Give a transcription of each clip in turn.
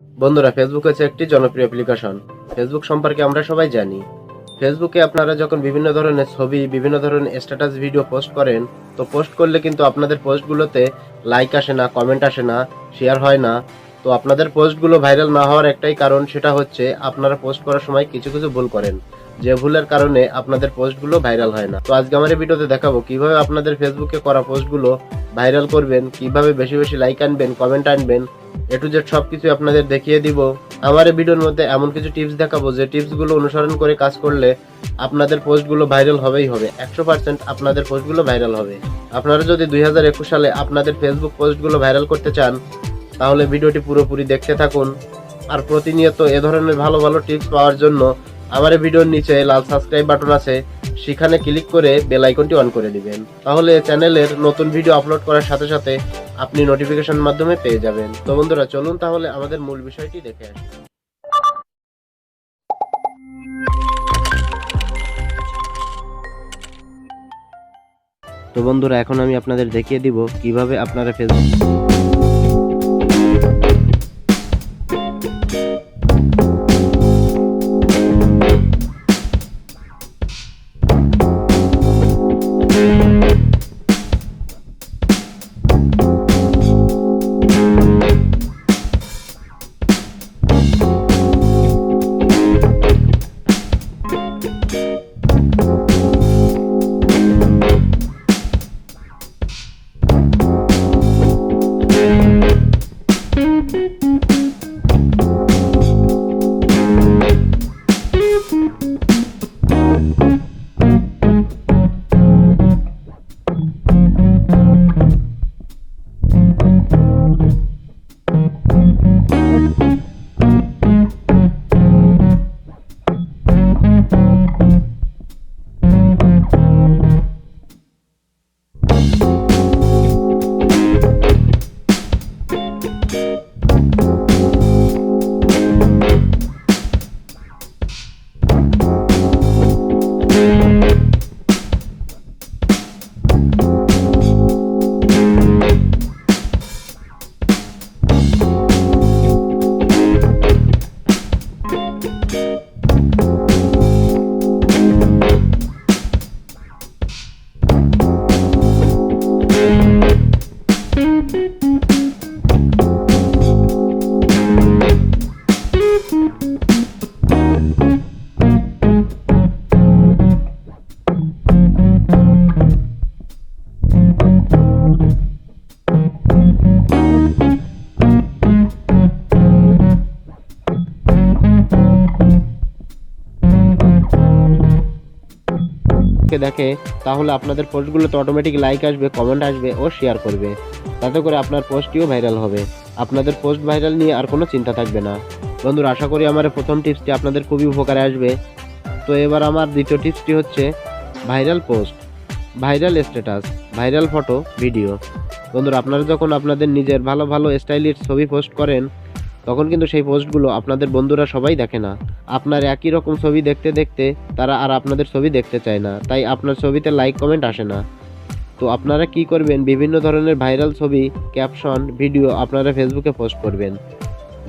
বন্ধুরা, ফেসবুক হচ্ছে একটি জনপ্রিয় অ্যাপ্লিকেশন। ফেসবুক সম্পর্কে আমরা সবাই জানি। ফেসবুকে আপনারা যখন বিভিন্ন ধরনের ছবি, বিভিন্ন ধরনের স্ট্যাটাস ভিডিও পোস্ট করেন, তো পোস্ট করলে কিন্তু আপনাদের পোস্টগুলোতে লাইক আসে না, কমেন্ট আসে না, শেয়ার হয় না। তো আপনাদের পোস্টগুলো ভাইরাল না হওয়ার একটাই কারণ, সেটা হচ্ছে আপনারা পোস্ট করার সময় কিছু কিছু ভুল করেন, যে ভুলের কারণে আপনাদের পোস্টগুলো ভাইরাল হয় না। তো আজকে আমার এই ভিডিওতে দেখাবো কিভাবে আপনাদের ফেসবুকে করা পোস্টগুলো ভাইরাল করবেন, কিভাবে বেশি বেশি লাইক আনবেন, কমেন্ট আনবেন, এ টু জেড সবকিছু আপনাদের দেখিয়ে দিব। আমার এই ভিডিওর মধ্যে এমন কিছু টিপস দেখাবো যে টিপসগুলো অনুসরণ করে কাজ করলে আপনাদের পোস্টগুলো ভাইরাল হবেই হবে। 100% আপনাদের পোস্টগুলো ভাইরাল হবে। আপনারা যদি 2021 সালে আপনাদের ফেসবুক পোস্টগুলো ভাইরাল করতে চান, তাহলে ভিডিওটি পুরোপুরি দেখতে থাকুন। আর প্রতিনিয়ত এ ধরনের ভালো ভালো টিপস পাওয়ার জন্য আমার এই ভিডিওর নিচে লাল সাবস্ক্রাইব বাটন আছে, সেখানে ক্লিক করে বেল আইকনটি অন করে দিবেন। তাহলে চ্যানেলের নতুন ভিডিও আপলোড করার সাথে সাথে আপনি নোটিফিকেশন মাধ্যমে পেয়ে যাবেন। তো বন্ধুরা, চলুন তাহলে আমাদের মূল বিষয়টি দেখে আসি। তো বন্ধুরা, এখন আমি আপনাদের দেখিয়ে দিব কিভাবে আপনারা ফেসবুক দেখে, তাহলে আপনাদের পোস্টগুলোতে অটোমেটিক লাইক আসবে, কমেন্ট আসবে ও শেয়ার করবে। তাতে করে আপনার পোস্টটিও ভাইরাল হবে। আপনাদের পোস্ট ভাইরাল নিয়ে আর কোনো চিন্তা থাকবে না। বন্ধুরা, আশা করি আমার প্রথম টিপসটি আপনাদের খুবই উপকারে আসবে। তো এবার আমার দ্বিতীয় টিপসটি হচ্ছে viral post, viral status, viral photo, video. বন্ধুরা, আপনারা যখন আপনাদের নিজের ভালো ভালো স্টাইলিশ ছবি পোস্ট করেন, তখন কিন্তু সেই পোস্টগুলো আপনাদের বন্ধুরা সবাই দেখে না। আপনার একই রকম ছবি দেখতে দেখতে তারা আর আপনাদের ছবি দেখতে চায় না, তাই আপনার ছবিতে লাইক কমেন্ট আসে না। তো আপনারা কি করবেন, বিভিন্ন ধরনের ভাইরাল ছবি, ক্যাপশন, ভিডিও আপনারা ফেসবুকে পোস্ট করবেন।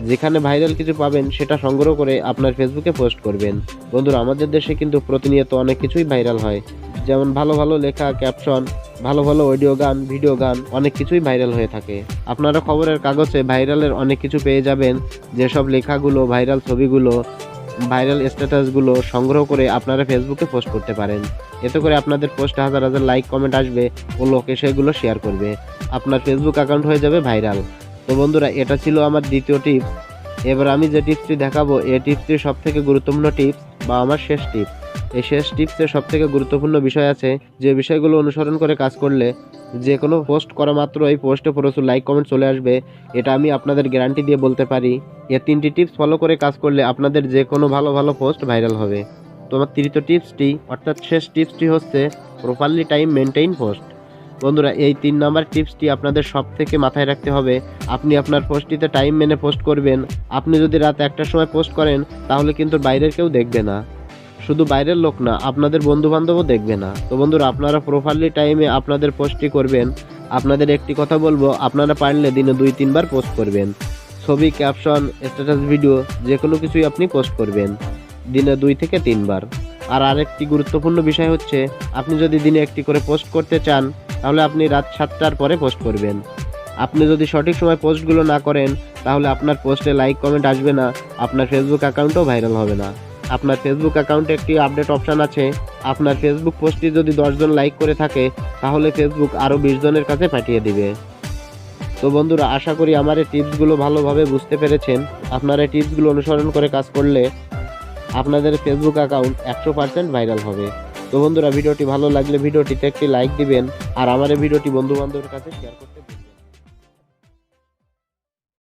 যেখানে ভাইরাল কিছু পাবেন সেটা সংগ্রহ করে আপনার ফেসবুকে পোস্ট করবেন। বন্ধুরা, আমাদের দেশে কিন্তু প্রতিনিয়ত অনেক কিছুই ভাইরাল হয়, যেমন ভালো ভালো লেখা, ক্যাপশন, ভালো ভালো অডিও গান, ভিডিও গান, অনেক কিছুই ভাইরাল হয়ে থাকে। আপনারা খবরের কাগজে ভাইরালের অনেক কিছু পেয়ে যাবেন। যেসব লেখাগুলো, ভাইরাল ছবিগুলো, ভাইরাল স্ট্যাটাসগুলো সংগ্রহ করে আপনারা ফেসবুকে পোস্ট করতে পারেন। এতে করে আপনাদের পোস্টে হাজার হাজার লাইক কমেন্ট আসবে ও লোকে সেগুলো শেয়ার করবে। আপনার ফেসবুক অ্যাকাউন্ট হয়ে যাবে ভাইরাল। তো বন্ধুরা, এটা ছিল আমার দ্বিতীয় টিপস। এবার আমি যে টিপসটি দেখাবো, এই টিপসটি সবথেকে গুরুত্বপূর্ণ টিপস বা আমার শেষ টিপস। এই শেষ টিপসের সবথেকে গুরুত্বপূর্ণ বিষয় আছে, যে বিষয়গুলো অনুসরণ করে কাজ করলে যে কোনো পোস্ট করা মাত্র এই পোস্টে প্রচুর লাইক কমেন্ট চলে আসবে। এটা আমি আপনাদের গ্যারান্টি দিয়ে বলতে পারি। এই তিনটি টিপস ফলো করে কাজ করলে আপনাদের যে কোনো ভালো ভালো পোস্ট ভাইরাল হবে। তো আমার তৃতীয় টিপসটি, অর্থাৎ শেষ টিপসটি হচ্ছে প্রপারলি টাইম মেনটেইন পোস্ট। বন্ধুরা, এই 3 নাম্বার টিপসটি আপনাদের সব থেকে মাথায় রাখতে হবে। আপনি আপনার পোস্টটিতে টাইম মেনে পোস্ট করবেন। আপনি যদি রাত 1টার সময় পোস্ট করেন, তাহলে কিন্তু বাইরের কেউ দেখবে না। শুধু বাইরের লোক না, আপনাদের বন্ধু বান্ধবও দেখবে না। তো বন্ধুরা, আপনারা প্রপারলি টাইমে আপনাদের পোস্টটি করবেন। আপনাদের একটি কথা বলবো, আপনারা পারলে দিনে 2-3 বার পোস্ট করবেন। ছবি, ক্যাপশন, স্ট্যাটাস ভিডিও যে কোনো কিছুই আপনি পোস্ট করবেন দিনে 2 থেকে 3 বার। আর আরেকটি গুরুত্বপূর্ণ বিষয় হচ্ছে, আপনি যদি দিনে একটি করে পোস্ট করতে চান তাহলে আপনি রাত 7টার পরে পোস্ট করবেন। আপনি যদি সঠিক সময় পোস্টগুলো না করেন তাহলে আপনার পোস্টে লাইক কমেন্ট আসবে না, আপনার ফেসবুক অ্যাকাউন্টও ভাইরাল হবে না। আপনার ফেসবুক অ্যাকাউন্টে একটি আপডেট অপশান আছে, আপনার ফেসবুক পোস্টটি যদি 10 জন লাইক করে থাকে তাহলে ফেসবুক আরও 20 জনের কাছে পাঠিয়ে দিবে। তো বন্ধুরা, আশা করি আমার এই টিপসগুলো ভালোভাবে বুঝতে পেরেছেন। আপনারা এই টিপসগুলো অনুসরণ করে কাজ করলে আপনাদের ফেসবুক অ্যাকাউন্ট 100% ভাইরাল হবে। তো বন্ধুরা, ভিডিওটি ভালো লাগলে ভিডিওটিতে একটি লাইক দিবেন আর আমার এই ভিডিওটি বন্ধু বান্ধবের কাছে শেয়ার করতে